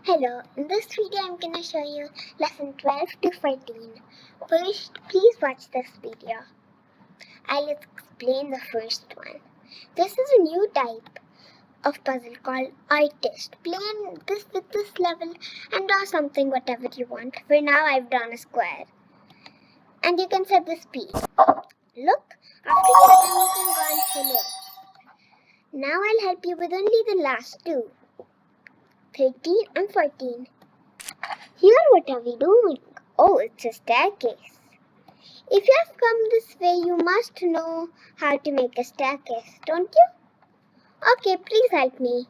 Hello, in this video I'm going to show you lesson 12 to 14. First, please watch this video. I'll explain the first one. This is a new type of puzzle called artist. Play this with this level and draw something whatever you want. For now I've drawn a square. And you can set the speed. Look, after you're done you can go and finish. Now I'll help you with only the last two. 13 and 14. Here, what are we doing? Oh, it's a staircase. If you have come this way, you must know how to make a staircase, don't you? Okay, please help me.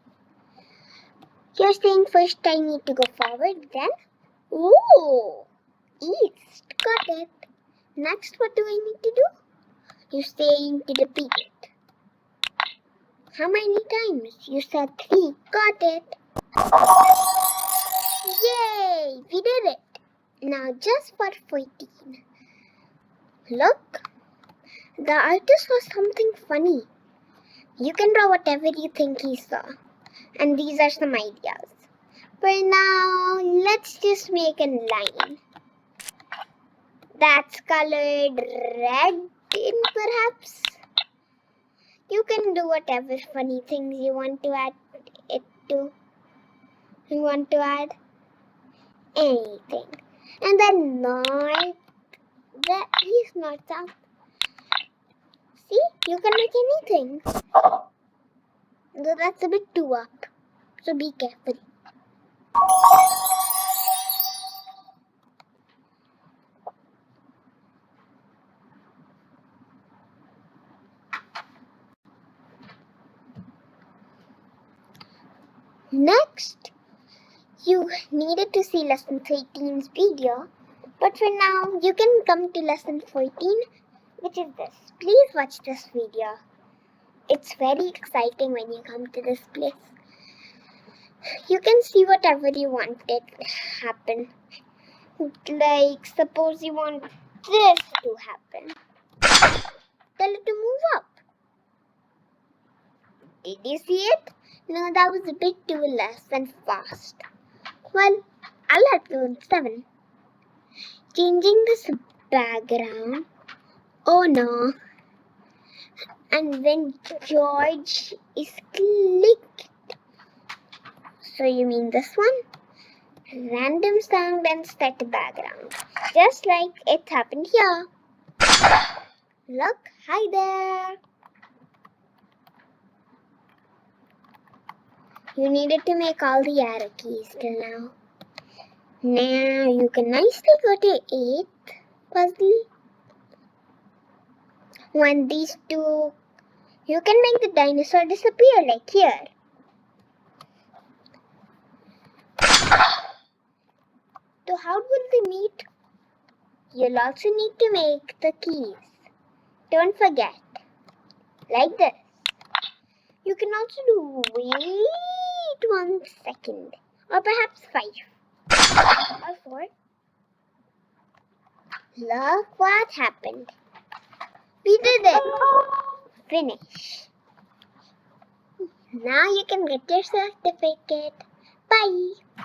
You're saying first I need to go forward, then? Ooh, east. Got it. Next, what do I need to do? You're saying to repeat it. How many times? You said 3. Got it. Yay! We did it! Now just for 14. Look! The artist saw something funny. You can draw whatever you think he saw. And these are some ideas. For now, let's just make a line. That's colored red in perhaps. You can do whatever funny things you want to add it to. You want to add anything. And then north, the east, north, south. See, you can make anything. Though that's a bit too up, so be careful. Next, you needed to see lesson 13's video, but for now, you can come to lesson 14, which is this. Please watch this video. It's very exciting when you come to this place. You can see whatever you want it to happen. Like, suppose you want this to happen. Tell it to move up. Did you see it? No, that was a bit too less and fast. Well, I'll help you in 7. Changing this background. Oh no. And when George is clicked. So you mean this one? Random sound and set background. Just like it happened here. Look, hi there. You needed to make all the arrow keys till now. Now you can nicely go to 8th puzzle. When these two, you can make the dinosaur disappear like here. So how will they meet? You'll also need to make the keys. Don't forget. Like this. You can also do wait 1 second. Or perhaps 5. Or 4. Look what happened. We did it. Finish. Now you can get your certificate. Bye.